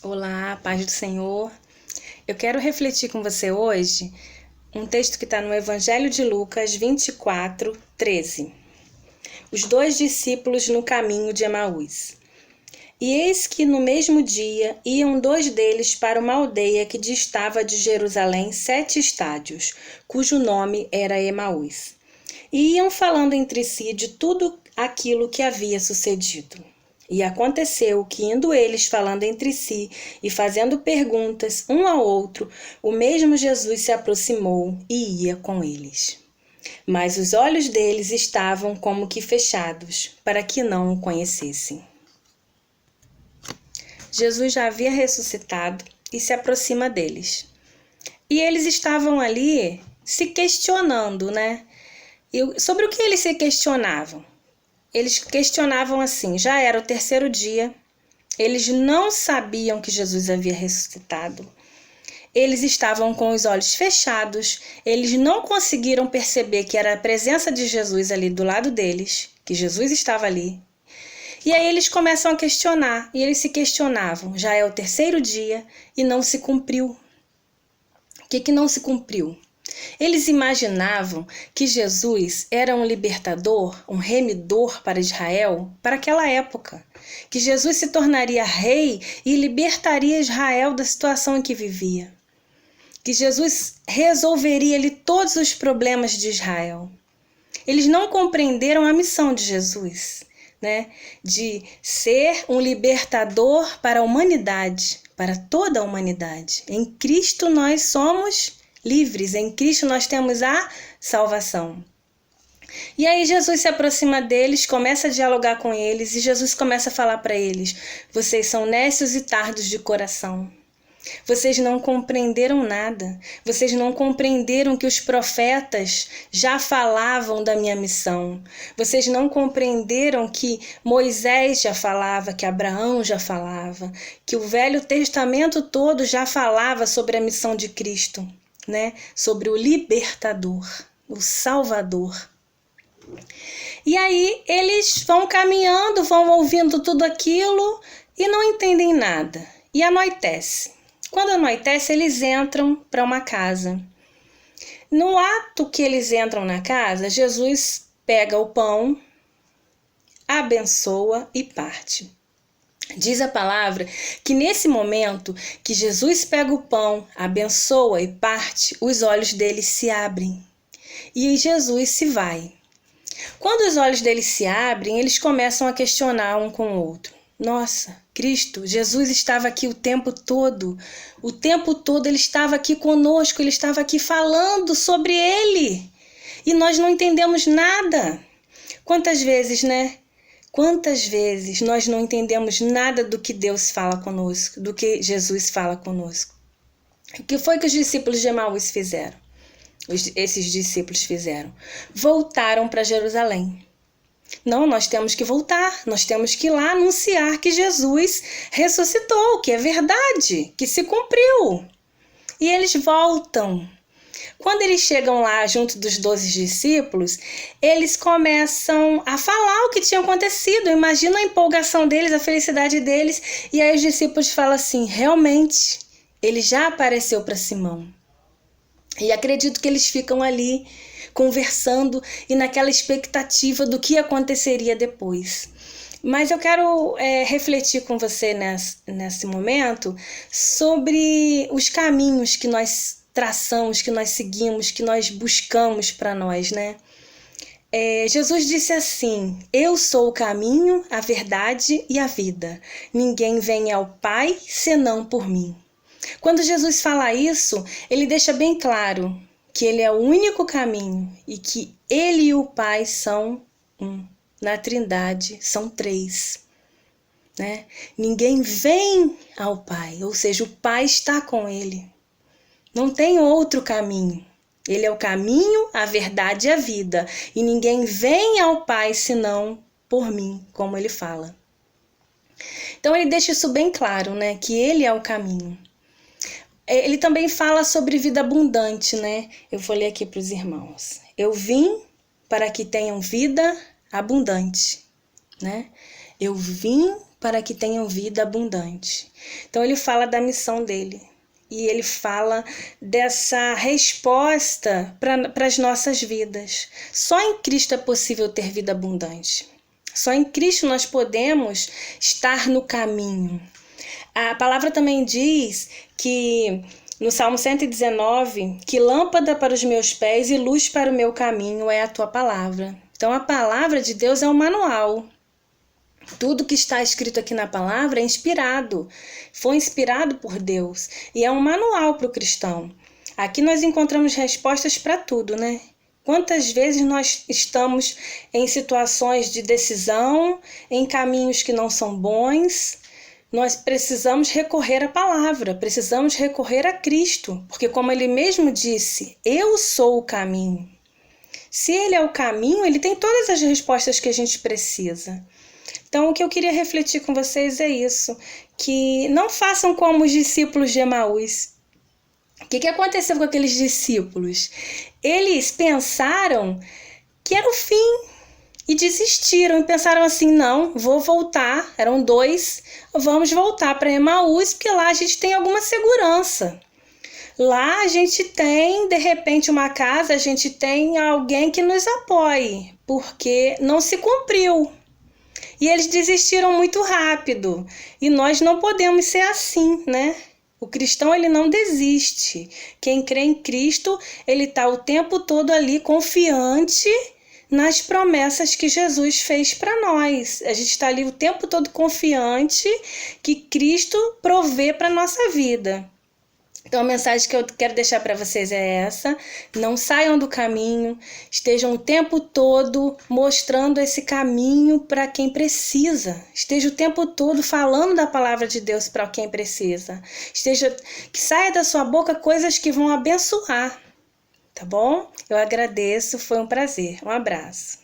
Olá, paz do Senhor. Eu quero refletir com você hoje um texto que está no Evangelho de Lucas 24, 13. Os dois discípulos no caminho de Emaús. E eis que no mesmo dia iam dois deles para uma aldeia que distava de Jerusalém 7 estádios, cujo nome era Emaús. E iam falando entre si de tudo aquilo que havia sucedido. E aconteceu que, indo eles falando entre si e fazendo perguntas um ao outro, o mesmo Jesus se aproximou e ia com eles. Mas os olhos deles estavam como que fechados, para que não o conhecessem. Jesus já havia ressuscitado e se aproxima deles. E eles estavam ali se questionando, né? E sobre o que eles se questionavam? Eles questionavam assim: já era o terceiro dia, eles não sabiam que Jesus havia ressuscitado, eles estavam com os olhos fechados, eles não conseguiram perceber que era a presença de Jesus ali do lado deles, que Jesus estava ali. E aí eles começam a questionar, e eles se questionavam: já é o terceiro dia e não se cumpriu. O que não se cumpriu? Eles imaginavam que Jesus era um libertador, um remidor para Israel para aquela época, que Jesus se tornaria rei e libertaria Israel da situação em que vivia, que Jesus resolveria ali todos os problemas de Israel. Eles não compreenderam a missão de Jesus, né? De ser um libertador para a humanidade, para toda a humanidade. Em Cristo nós somos livres, em Cristo nós temos a salvação. E aí Jesus se aproxima deles, começa a dialogar com eles e Jesus começa a falar para eles: vocês são nécios e tardos de coração. Vocês não compreenderam nada. Vocês não compreenderam que os profetas já falavam da minha missão. Vocês não compreenderam que Moisés já falava, que Abraão já falava, que o Velho Testamento todo já falava sobre a missão de Cristo, né? Sobre o libertador, o Salvador. E aí eles vão caminhando, vão ouvindo tudo aquilo e não entendem nada. E anoitece. Quando anoitece, eles entram para uma casa. No ato que eles entram na casa, Jesus pega o pão, abençoa e parte. Diz a palavra que nesse momento que Jesus pega o pão, abençoa e parte, os olhos deles se abrem e Jesus se vai. Quando os olhos deles se abrem, eles começam a questionar um com o outro. Nossa, Cristo, Jesus estava aqui o tempo todo ele estava aqui conosco, ele estava aqui falando sobre ele e nós não entendemos nada. Quantas vezes, né? Quantas vezes nós não entendemos nada do que Deus fala conosco, do que Jesus fala conosco? O que foi que os discípulos de Emaús fizeram? Esses discípulos fizeram? Voltaram para Jerusalém. Não, nós temos que voltar, nós temos que ir lá anunciar que Jesus ressuscitou, que é verdade, que se cumpriu. E eles voltam. Quando eles chegam lá junto dos 12 discípulos, eles começam a falar o que tinha acontecido. Imagina a empolgação deles, a felicidade deles. E aí os discípulos falam assim: realmente, ele já apareceu para Simão. E acredito que eles ficam ali conversando e naquela expectativa do que aconteceria depois. Mas eu quero refletir com você nesse momento sobre os caminhos que nós traçamos, que nós seguimos, que nós buscamos para nós, né? Jesus disse assim: eu sou o caminho, a verdade e a vida. Ninguém vem ao Pai senão por mim. Quando Jesus fala isso, ele deixa bem claro que ele é o único caminho e que ele e o Pai são um. Na Trindade são 3. Né? Ninguém vem ao Pai, ou seja, o Pai está com ele. Não tem outro caminho. Ele é o caminho, a verdade e a vida. E ninguém vem ao Pai senão por mim, como ele fala. Então ele deixa isso bem claro, né? Que ele é o caminho. Ele também fala sobre vida abundante, né? Eu vou ler aqui para os irmãos. Eu vim para que tenham vida abundante, né? Eu vim para que tenham vida abundante. Então ele fala da missão dele. E ele fala dessa resposta para as nossas vidas. Só em Cristo é possível ter vida abundante. Só em Cristo nós podemos estar no caminho. A palavra também diz que, no Salmo 119, que lâmpada para os meus pés e luz para o meu caminho é a tua palavra. Então a palavra de Deus é um manual. Tudo que está escrito aqui na palavra é inspirado, foi inspirado por Deus e é um manual para o cristão. Aqui nós encontramos respostas para tudo, né? Quantas vezes nós estamos em situações de decisão, em caminhos que não são bons, nós precisamos recorrer à palavra, precisamos recorrer a Cristo, porque como ele mesmo disse, eu sou o caminho. Se ele é o caminho, ele tem todas as respostas que a gente precisa. Então, o que eu queria refletir com vocês é isso, que não façam como os discípulos de Emaús. O que aconteceu com aqueles discípulos? Eles pensaram que era o fim e desistiram e pensaram assim, não, vou voltar, eram 2, vamos voltar para Emaús, porque lá a gente tem alguma segurança. Lá a gente tem, de repente, uma casa, a gente tem alguém que nos apoie, porque não se cumpriu. E eles desistiram muito rápido. E nós não podemos ser assim, né? O cristão, ele não desiste. Quem crê em Cristo, ele está o tempo todo ali confiante nas promessas que Jesus fez para nós. A gente está ali o tempo todo confiante que Cristo provê para a nossa vida. Então a mensagem que eu quero deixar para vocês é essa: não saiam do caminho, estejam o tempo todo mostrando esse caminho para quem precisa, esteja o tempo todo falando da palavra de Deus para quem precisa, que saia da sua boca coisas que vão abençoar, tá bom? Eu agradeço, foi um prazer, um abraço.